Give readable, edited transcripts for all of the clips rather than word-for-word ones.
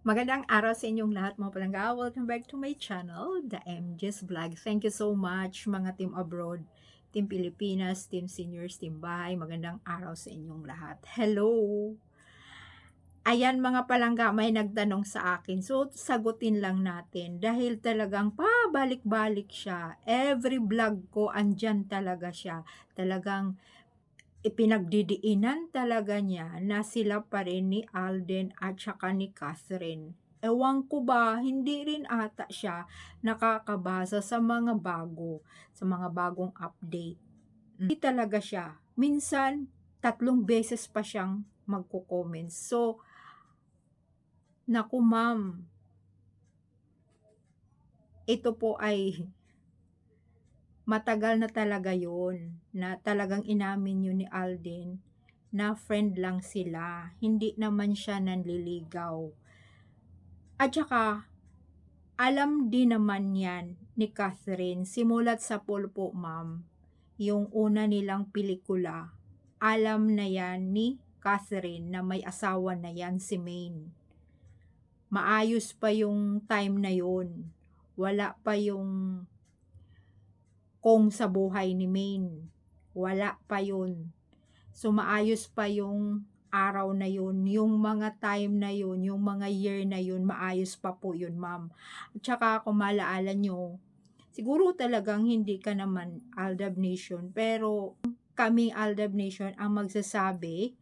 Magandang araw sa inyong lahat mga palangga. Welcome back to my channel, The MJ's Vlog. Thank you so much mga team abroad, team Pilipinas, team seniors, team bahay. Magandang araw sa inyong lahat. Hello! Ayan mga palangga, may nagtanong sa akin. So, sagutin lang natin. Dahil talagang pabalik-balik siya. Every vlog ko, andyan talaga siya. Talagang ipinagdidiinan talaga niya na sila pa rin ni Alden at saka ni Catherine. Ewan ko ba, hindi rin ata siya nakakabasa sa mga bagong update. Hindi talaga siya. Minsan, 3 beses pa siyang magko-comment. So, naku ma'am, ito po ay matagal na talaga yon na talagang inamin yun ni Alden na friend lang sila, hindi naman siya nanliligaw. At saka, alam din naman yan ni Catherine, simulat sa pulpo ma'am, yung una nilang pelikula, alam na yan ni Catherine na may asawa na yan si Maine. Maayos pa yung time na yun, wala pa yung kung sa buhay ni Maine. Wala pa yun. So, maayos pa yung araw na yun, yung mga time na yun, yung mga year na yun, maayos pa po yun, ma'am. At saka, kung malaala nyo, siguro talagang hindi ka naman Aldab Nation, pero kaming Aldab Nation ang magsasabi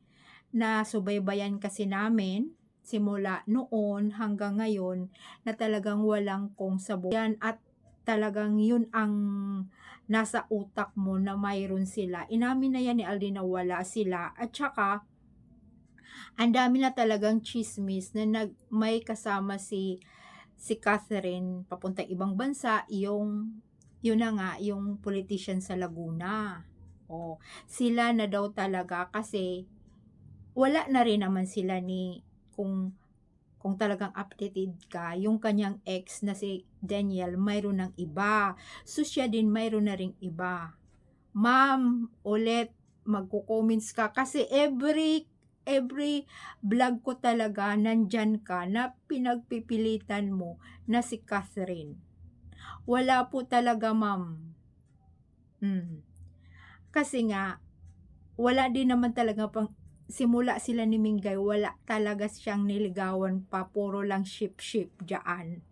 na subaybayan kasi namin simula noon hanggang ngayon na talagang walang kung sa buhay at talagang yun ang nasa utak mo na mayroon sila. Inamin na yan ni Alden na wala sila. At saka, ang dami na talagang chismis na may kasama si Catherine papuntang ibang bansa, yun na nga, yung politician sa Laguna. O, sila na daw talaga kasi wala na rin naman sila kung talagang updated ka, yung kanyang ex na si Daniel, mayroon ng iba. So, siya din mayroon na ring iba. Ma'am, ulit, magko-comments ka kasi every vlog ko talaga nandyan ka na pinagpipilitan mo na si Catherine. Wala po talaga, ma'am. Kasi nga, wala din naman talaga simula sila ni Mingay, wala talaga siyang niligawan pa, puro lang ship dyan.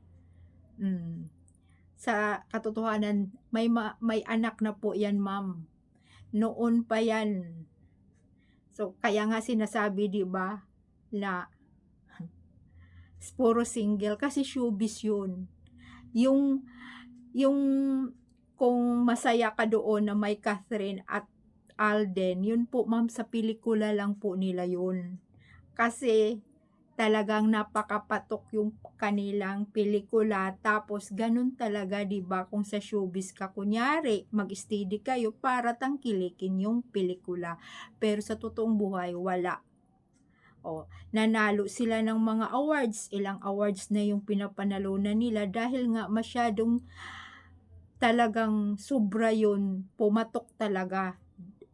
Sa katotohanan, may anak na po yan, ma'am. Noon pa yan. So, kaya nga sinasabi, di ba, na puro single, kasi showbiz yun. Yung kung masaya ka doon na may Catherine at Alden, yun po ma'am sa pelikula lang po nila yun. Kasi talagang napakapatok yung kanilang pelikula, tapos ganun talaga 'di ba kung sa showbiz ka kunyari mag-steady kayo para tangkilikin yung pelikula, pero sa totoong buhay wala. Nanalo sila ng mga awards, ilang awards na yung pinapanalunan nila dahil nga masyadong talagang sobra yun, pumatok talaga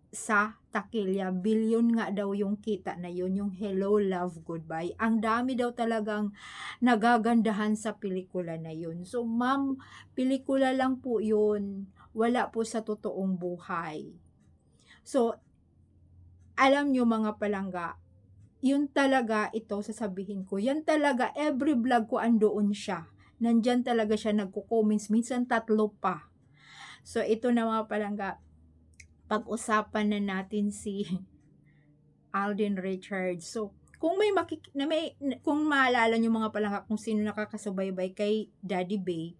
sa takilya. Bilyon nga daw yung kita na yun, yung Hello, Love, Goodbye. Ang dami daw talagang nagagandahan sa pelikula na yun. So, ma'am, pelikula lang po yun. Wala po sa totoong buhay. So, alam nyo mga palangga, yun talaga ito sasabihin ko. Yan talaga, every vlog ko andoon siya. Nandyan talaga siya nagko-comments, minsan 3 pa. So, ito na mga palangga, pag-usapan na natin si Alden Richards. So, kung kung maalala niyo mga palangga kung sino nakakasubaybay kay Daddy Bay,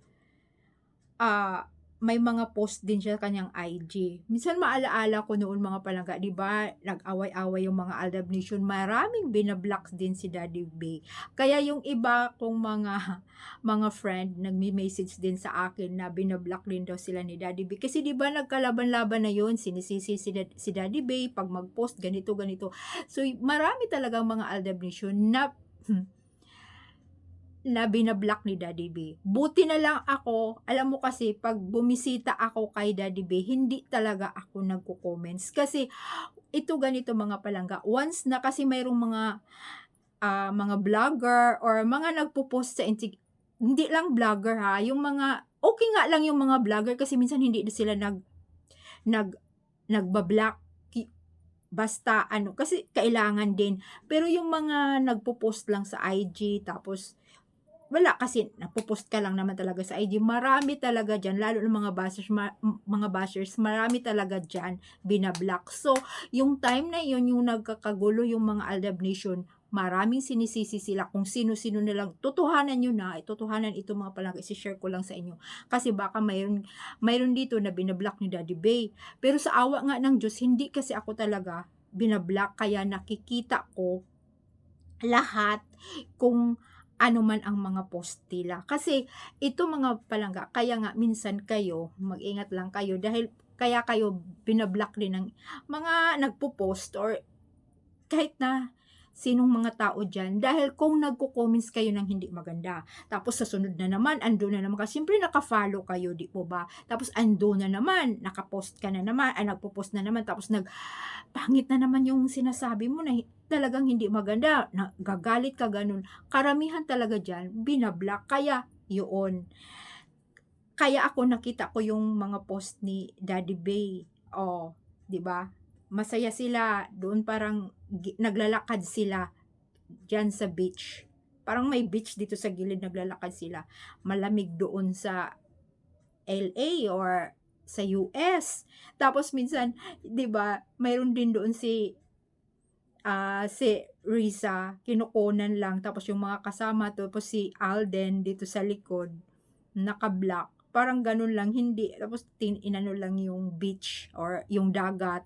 may mga post din siya kanyang IG. Minsan maalaala ko noon mga palangga, 'di ba? Nag-away-away yung mga Aldab Nation, maraming binablock din si Daddy Bay. Kaya yung iba kong mga friend nagmi-message din sa akin na binablock din daw sila ni Daddy Bay. Kasi 'di ba nagkalaban-laban na 'yon, sinisisi si Daddy Bay pag mag-post ganito. So marami talagang mga Aldab Nation na binablock ni Daddy B. Buti na lang ako, alam mo kasi pag bumisita ako kay Daddy B, hindi talaga ako nagko-comments. Kasi ito ganito mga palangga, once na kasi mayroong mga vlogger or mga nagpo-post sa hindi lang vlogger ha, yung mga okay nga lang yung mga vlogger kasi minsan hindi na sila nag nagba-block basta ano, kasi kailangan din. Pero yung mga nagpo-post lang sa IG tapos wala kasi nagpo-post ka lang naman talaga sa IG, marami talaga diyan lalo ng mga bashers, marami talaga diyan bina-block. So, yung time na yun yung nagkakagulo yung mga Aldab Nation, maraming sinisisi sila kung sino-sino nilang totohanan yun, totohanan itong mga palangga, isi-share ko lang sa inyo. Kasi baka mayroon dito na bina-block ni Daddy Bay. Pero sa awa nga ng Diyos, hindi kasi ako talaga bina-block kaya nakikita ko lahat kung ano man ang mga post nila. Kasi ito mga palangga, kaya nga minsan kayo, mag-ingat lang kayo dahil kaya kayo bina-block din ng mga nagpo-post or kahit na sinong mga tao diyan dahil kung nagko-comments kayo ng hindi maganda, tapos sa sunod na naman andun na naman kasi siyempre naka-follow kayo, 'di po ba? Tapos andun na naman, naka-post ka na naman, nagpo-post na naman tapos pangit na naman yung sinasabi mo na talagang hindi maganda, nagagalit ka gano'n. Karamihan talaga diyan bina-block kaya yun. Kaya ako nakita ko yung mga post ni Daddy Bay, oh, 'di ba? Masaya sila, doon parang naglalakad sila diyan sa beach. Parang may beach dito sa gilid, naglalakad sila. Malamig doon sa LA or sa US. Tapos minsan, 'di ba, mayroon din doon si Riza, kinukunan lang tapos yung mga kasama tapos si Alden dito sa likod, naka-block. Parang gano'n lang, hindi tapos inano lang yung beach or yung dagat,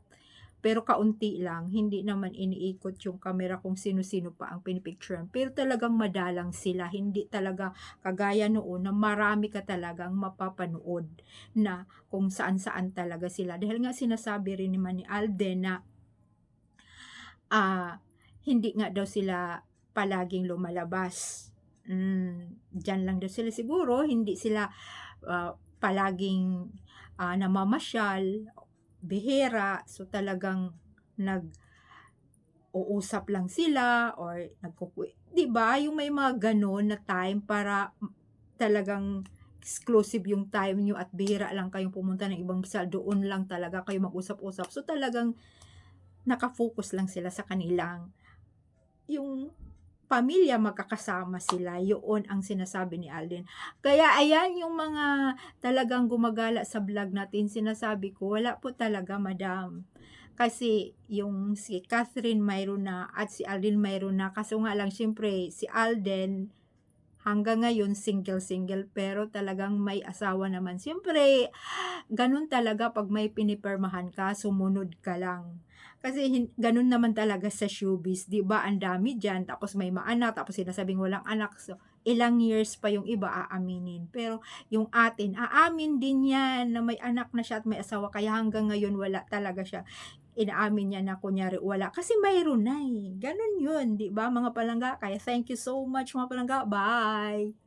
pero kaunti lang, hindi naman iniikot yung camera kung sino-sino pa ang pinipicturan. Pero talagang madalang sila, hindi talaga kagaya noon na marami ka talagang mapapanood na kung saan-saan talaga sila. Dahil nga sinasabi rin naman ni Alden na hindi nga daw sila palaging lumalabas. Diyan lang daw sila siguro, hindi sila palaging namamasyal, bihira. So talagang nag-uusap lang sila or 'di ba? Yung may mga gano'n na time para talagang exclusive yung time niyo at bihira lang kayong pumunta ng ibang bansa, doon lang talaga kayo mag-usap-usap. So talagang naka-focus lang sila sa kanilang yung pamilya, magkakasama sila, yun ang sinasabi ni Alden. Kaya ayan yung mga talagang gumagala sa vlog natin, sinasabi ko, wala po talaga madam. Kasi yung si Catherine mayroon na at si Alden mayroon na, kaso nga lang siyempre si Alden hanggang ngayon single-single pero talagang may asawa naman. Siyempre, ganun talaga 'pag may pinipirmahan ka, sumunod ka lang. Kasi ganun naman talaga sa showbiz, 'di ba, ang dami diyan tapos may maanak, tapos sinasabing walang anak, so ilang years pa yung iba aaminin. Pero yung atin, aamin din 'yan na may anak na siya at may asawa kaya hanggang ngayon wala talaga siya. Inaamin niya na kunyari wala kasi mayroon na, eh. Ganun 'yun, 'di ba mga palangga? Kaya thank you so much mga palangga, bye.